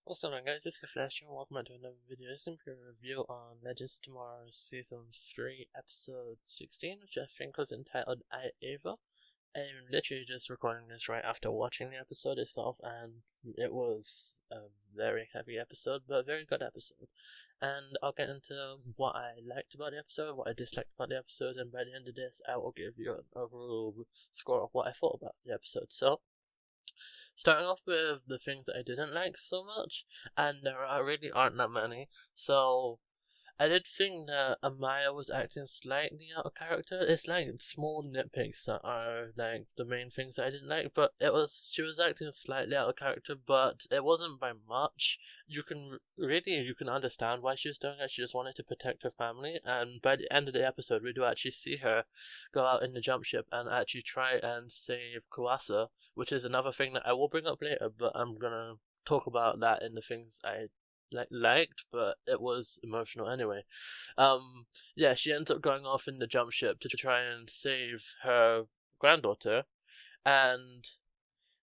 What's going on, guys? This is Flash and welcome back to another video. This is a review on Legends of Tomorrow Season 3 Episode 16, which I think was entitled I, Ava. I'm literally just recording this right after watching the episode itself, and it was a very heavy episode, but a very good episode. And I'll get into what I liked about the episode, what I disliked about the episode, and by the end of this, I will give you an overall score of what I thought about the episode. So, starting off with the things that I didn't like so much, and really aren't that many. So I did think that Amaya was acting slightly out of character. It's like small nitpicks that are like the main things that I didn't like, but she was acting slightly out of character, but it wasn't by much. You can understand why she was doing it. She just wanted to protect her family, and by the end of the episode, we do actually see her go out in the jump ship and actually try and save Kuasa, which is another thing that I will bring up later, but I'm gonna talk about that in the things I liked, but it was emotional anyway. Yeah, she ends up going off in the jump ship to try and save her granddaughter, and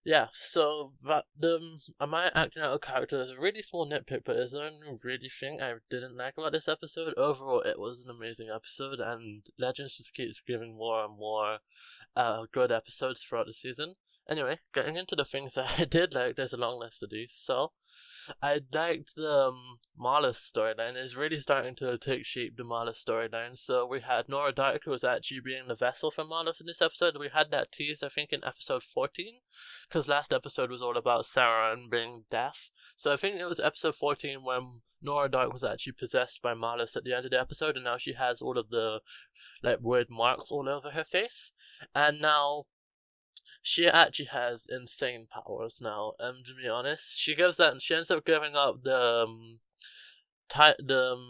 yeah, so that am I acting out of character is a really small nitpick, but it's the only really thing I didn't like about this episode. Overall, it was an amazing episode, and Legends just keeps giving more and more good episodes throughout the season. Anyway, getting into the things that I did like, there's a long list of these. So, I liked the Marla's storyline. It's really starting to take shape, the Marla storyline. So we had Nora Dark, who was actually being the vessel for Marla's in this episode. We had that teased, I think, in episode 14, because last episode was all about Sarah and being deaf. So I think it was episode 14 when Nora Dark was actually possessed by Marlis at the end of the episode, and now she has all of the weird marks all over her face. And now she actually has insane powers now. To be honest, she ends up giving up the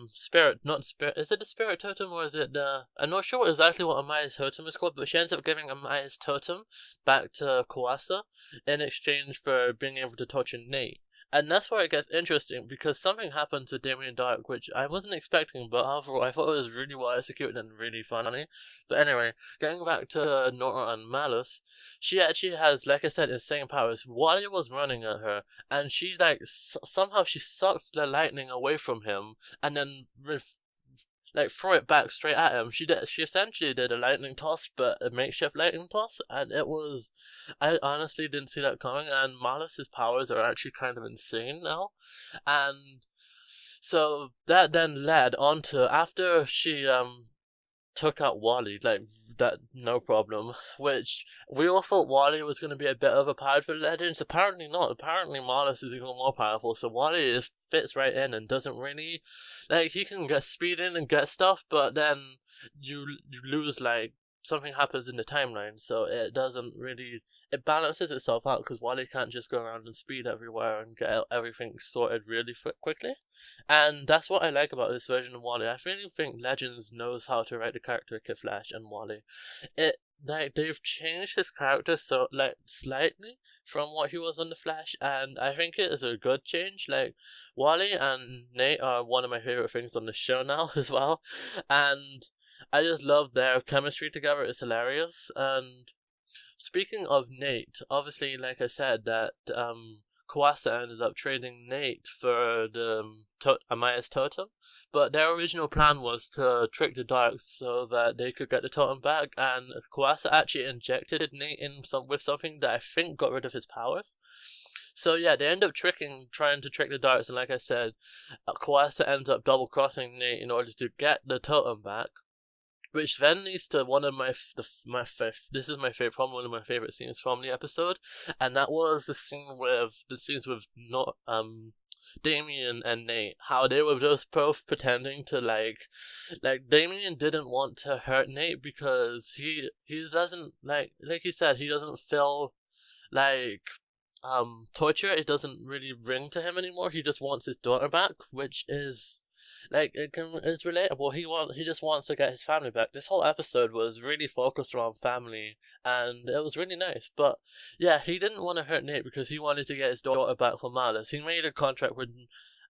spirit, not spirit. Is it the spirit totem or is it the? I'm not sure exactly what Amaya's totem is called, but she ends up giving Amaya's totem back to Kuasa in exchange for being able to torture Nate. And that's where it gets interesting, because something happened to Damien Dark, which I wasn't expecting, but overall I thought it was really well executed and really funny. But anyway, getting back to Nora and Malus, she actually has, like I said, insane powers. Wally was running at her, and she somehow she sucks the lightning away from him, and then throw it back straight at him. She essentially did a lightning toss, but a makeshift lightning toss, and I honestly didn't see that coming. And Malus's powers are actually kind of insane now, and so that then led on to after she took out Wally, that, no problem. Which we all thought Wally was going to be a bit of a powerful Legends. Apparently not. Apparently Marlis is even more powerful. So Wally fits right in and doesn't really he can get speed in and get stuff, but then you lose something happens in the timeline, so it doesn't really, it balances itself out because Wally can't just go around and speed everywhere and get everything sorted really quickly. And that's what I like about this version of Wally. I really think Legends knows how to write the character Kid Flash and Wally. They've changed his character so slightly from what he was on the Flash, and I think it is a good change. Wally and Nate are one of my favorite things on the show now as well, and I just love their chemistry together. It's hilarious. And speaking of Nate, obviously, like I said, that Kuasa ended up trading Nate for the Amaya's totem, but their original plan was to trick the Darks so that they could get the totem back, and Kuasa actually injected Nate with something that I think got rid of his powers. So yeah, they end up trying to trick the Darks, and like I said, Kuasa ends up double-crossing Nate in order to get the totem back. Which then leads to one of this is my favorite, probably one of my favorite scenes from the episode, and that was the scenes with Damien and Nate, how they were just both pretending to Damien didn't want to hurt Nate because he doesn't like he said, he doesn't feel torture. It doesn't really ring to him anymore. He just wants his daughter back, which is it's relatable. He just wants to get his family back. This whole episode was really focused around family, and it was really nice. But yeah, he didn't want to hurt Nate because he wanted to get his daughter back from Marlis. He made a contract with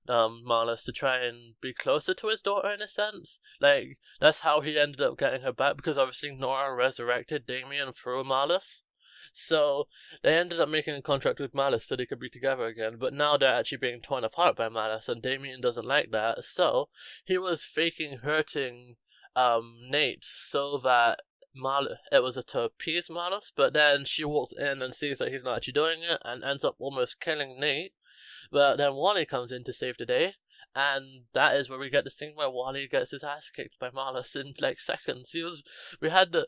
Marlis to try and be closer to his daughter in a sense. That's how he ended up getting her back, because obviously Nora resurrected Damien through Marlis. So they ended up making a contract with Malice so they could be together again, but now they're actually being torn apart by Malice, and Damien doesn't like that, so he was faking hurting Nate so that it was to appease Malice, but then she walks in and sees that he's not actually doing it and ends up almost killing Nate. But then Wally comes in to save the day, and that is where we get the scene where Wally gets his ass kicked by Malice in like seconds. We had the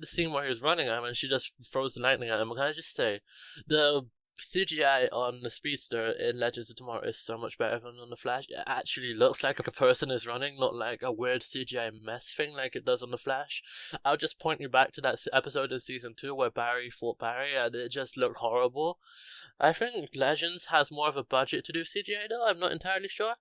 scene where he was running at him and she just throws the lightning at him. Can I just say, the CGI on the Speedster in Legends of Tomorrow is so much better than on the Flash. It actually looks like a person is running, not like a weird CGI mess thing like it does on the Flash. I'll just point you back to that episode in season 2 where Barry fought Barry and it just looked horrible. I think Legends has more of a budget to do CGI though, I'm not entirely sure.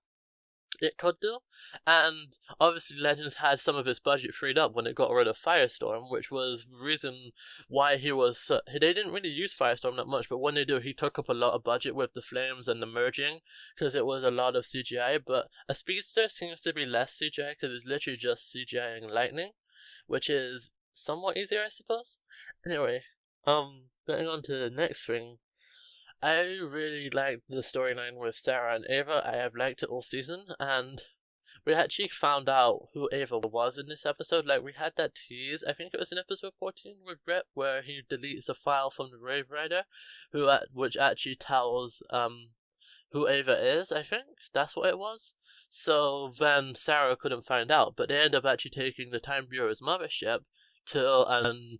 It could do, and obviously Legends had some of its budget freed up when it got rid of Firestorm, which was the reason why he was. They didn't really use Firestorm that much, but when they do, he took up a lot of budget with the flames and the merging, because it was a lot of CGI. But a Speedster seems to be less CGI because it's literally just CGI and lightning, which is somewhat easier, I suppose. Anyway, getting on to the next thing. I really liked the storyline with Sarah and Ava. I have liked it all season, and we actually found out who Ava was in this episode. Like, we had that tease, I think it was in episode 14 with Rip, where he deletes a file from the Rave Rider, which actually tells, who Ava is, I think. That's what it was. So then Sarah couldn't find out, but they end up actually taking the Time Bureau's mothership to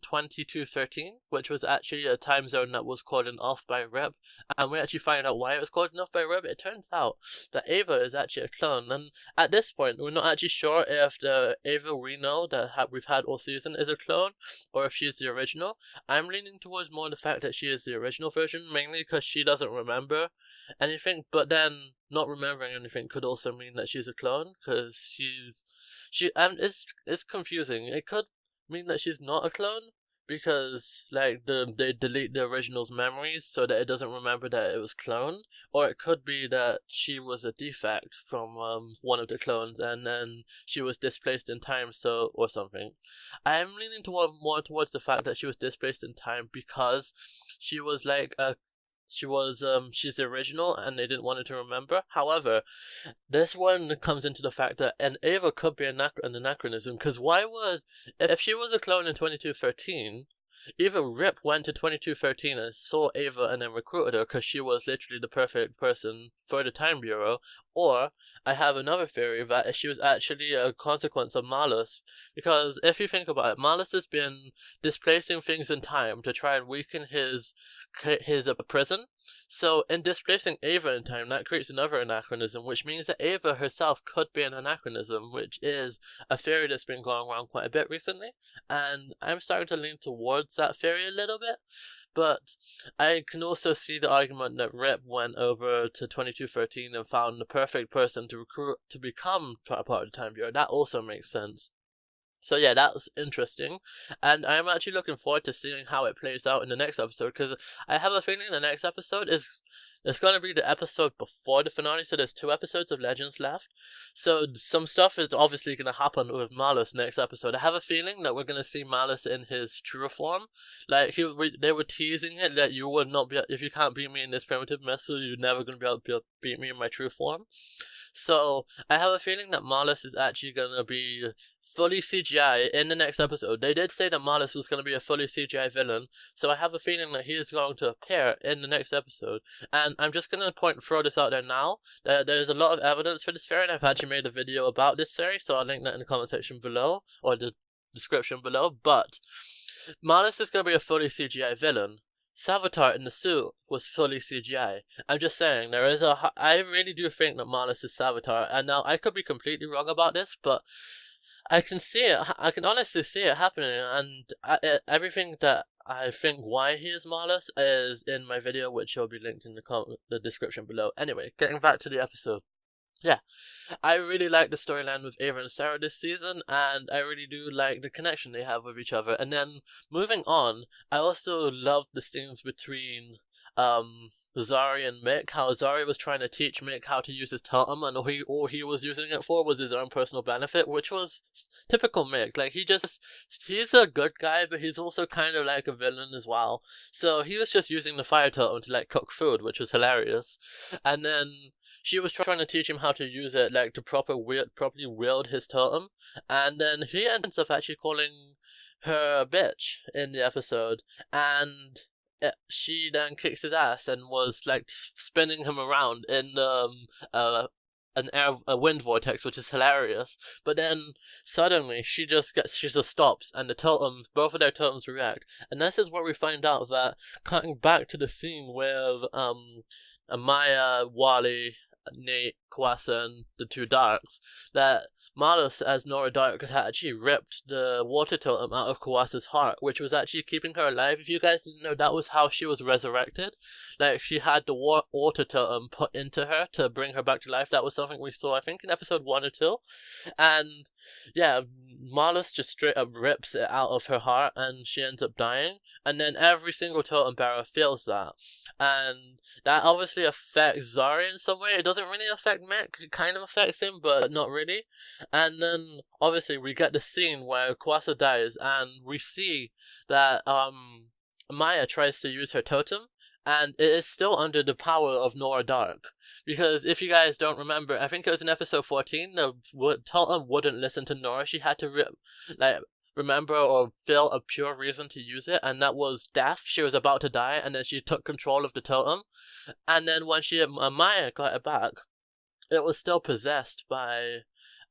2213, which was actually a time zone that was called off by Rip, and we actually find out why it was called off by Rip. It turns out that Ava is actually a clone, and at this point, we're not actually sure if the Ava we know that we've had all season is a clone, or if she's the original. I'm leaning towards more the fact that she is the original version, mainly because she doesn't remember anything, but then not remembering anything could also mean that she's a clone, because it's confusing. It could mean that she's not a clone because like they delete the original's memories so that it doesn't remember that it was cloned, or it could be that she was a defect from one of the clones and then she was displaced in time, or something. I'm leaning more towards the fact that she was displaced in time because she was like she's the original and they didn't want her to remember. However, this one comes into the fact that an Ava could be an anachronism, because if she was a clone in 2213, either Rip went to 2213 and saw Ava and then recruited her because she was literally the perfect person for the Time Bureau, or I have another theory that she was actually a consequence of Malice, because if you think about it, Malice has been displacing things in time to try and weaken his prison. So in displacing Ava in time, that creates another anachronism, which means that Ava herself could be an anachronism, which is a theory that's been going around quite a bit recently, and I'm starting to lean towards that theory a little bit. But I can also see the argument that Rip went over to 2213 and found the perfect person to recruit to become part of the Time Bureau. That also makes sense. So yeah, that's interesting, and I'm actually looking forward to seeing how it plays out in the next episode, because I have a feeling the next episode it's going to be the episode before the finale, so there's 2 episodes of Legends left, so some stuff is obviously going to happen with Malice next episode. I have a feeling that we're going to see Malice in his true form. Like, they were teasing it that you would not be, if you can't beat me in this primitive method, you're never going to be able to beat me in my true form. So I have a feeling that Malice is actually going to be fully CGI in the next episode. They did say that Malice was going to be a fully CGI villain, so I have a feeling that he is going to appear in the next episode. And I'm just going to throw this out there now. There's a lot of evidence for this theory, and I've actually made a video about this theory, so I'll link that in the comment section below, or the description below. But Malice is going to be a fully CGI villain. Savitar in the suit was fully CGI. I'm just saying, I really do think that Malice is Savitar, and now I could be completely wrong about this, but I can see it, I can honestly see it happening, and everything that I think why he is Malice is in my video, which will be linked in the description below. Anyway, getting back to the episode. yeah, I really like the storyline with Ava and Sarah this season, and I really do like the connection they have with each other. And then moving on, I also love the scenes between Zari and Mick. How Zari was trying to teach Mick how to use his totem, and all he was using it for was his own personal benefit, which was typical Mick. Like he's a good guy, but he's also kind of like a villain as well. So he was just using the fire totem to like cook food, which was hilarious. And then she was trying to teach him how to use it, like to properly wield his totem, and then he ends up actually calling her a bitch in the episode, and she then kicks his ass and was like spinning him around in a wind vortex, which is hilarious. But then suddenly she just stops, and both of their totems react, and this is where we find out that cutting back to the scene with Amaya, Wally, Nate, Kwasa, and the two Darks, that Marlos as Nora Dark had actually ripped the water totem out of Kawasa's heart, which was actually keeping her alive. If you guys didn't know, that was how she was resurrected. Like, she had the water totem put into her to bring her back to life. That was something we saw, I think, in episode 1 or 2. And, yeah, Marlos just straight up rips it out of her heart, and she ends up dying. And then every single totem bearer feels that. And that obviously affects Zari in some way. It doesn't really affect Mick. It kind of affects him, but not really. And then obviously we get the scene where Kwasa dies, and we see that Maya tries to use her totem, and it is still under the power of Nora Dark. Because if you guys don't remember, I think it was in episode 14, the totem wouldn't listen to Nora. She had to remember or feel a pure reason to use it, and that was death. She was about to die, and then she took control of the totem. And then when Maya got it back, it was still possessed by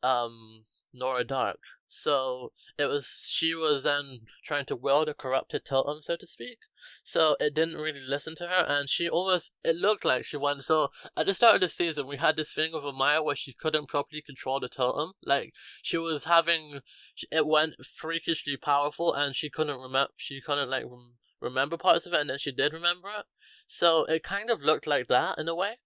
Nora Dark. So she was then trying to wield a corrupted totem, so to speak. So it didn't really listen to her, and it looked like she won. So at the start of the season, we had this thing with Amaya where she couldn't properly control the totem. Like, it went freakishly powerful, and she couldn't remember parts of it, and then she did remember it. So it kind of looked like that in a way.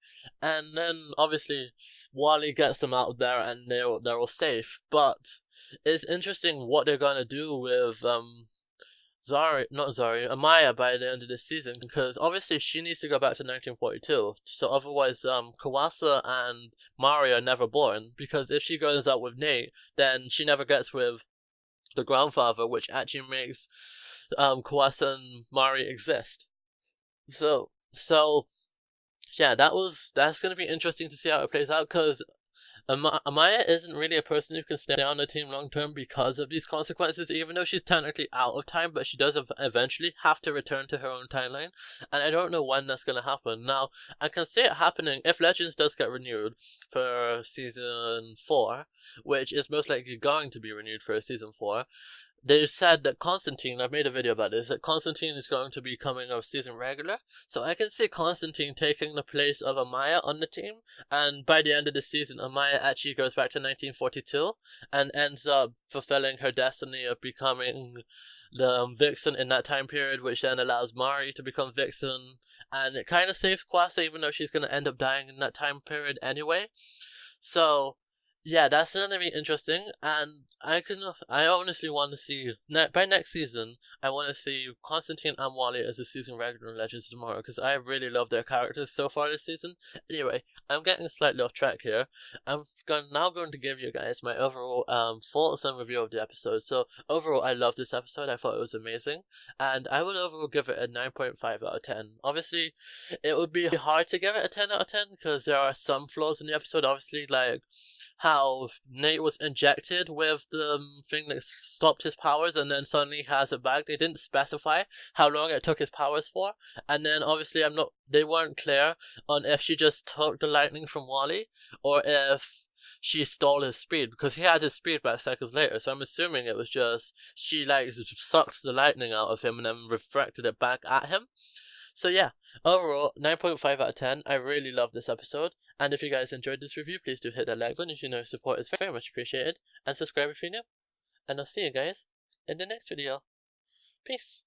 And then obviously Wally gets them out of there, and they're all safe. But it's interesting what they're gonna do with Amaya by the end of this season, because obviously she needs to go back to 1942. So otherwise, Kawasa and Mari are never born, because if she goes out with Nate, then she never gets with the grandfather, which actually makes Kawasa and Mari exist. So yeah, that's gonna be interesting to see how it plays out, because Amaya isn't really a person who can stay on the team long term because of these consequences, even though she's technically out of time, but she does eventually have to return to her own timeline, and I don't know when that's gonna happen. Now, I can see it happening if Legends does get renewed for season 4, which is most likely going to be renewed for season 4. They said that Constantine, I've made a video about this, that Constantine is going to be coming a season regular, so I can see Constantine taking the place of Amaya on the team, and by the end of the season, Amaya actually goes back to 1942, and ends up fulfilling her destiny of becoming the Vixen in that time period, which then allows Mari to become Vixen, and it kind of saves Kwasa, even though she's going to end up dying in that time period anyway. So yeah, that's gonna be interesting, and I honestly want to see by next season. I want to see Constantine and Wally as a season regular in Legends of Tomorrow, because I really love their characters so far this season. Anyway, I'm getting slightly off track here. I'm now going to give you guys my overall thoughts and review of the episode. So overall, I love this episode. I thought it was amazing, and I would overall give it a 9.5 out of 10. Obviously, it would be hard to give it a 10 out of 10 because there are some flaws in the episode. Obviously, like how Nate was injected with the thing that stopped his powers, and then suddenly has it back. They didn't specify how long it took his powers for, and then obviously they weren't clear on if she just took the lightning from Wally, or if she stole his speed, because he had his speed back seconds later, so I'm assuming it was just she sucked the lightning out of him and then refracted it back at him. So yeah, overall, 9.5 out of 10. I really love this episode, and if you guys enjoyed this review, please do hit that like button. If you know support is very much appreciated, and subscribe if you're new. And I'll see you guys in the next video. Peace.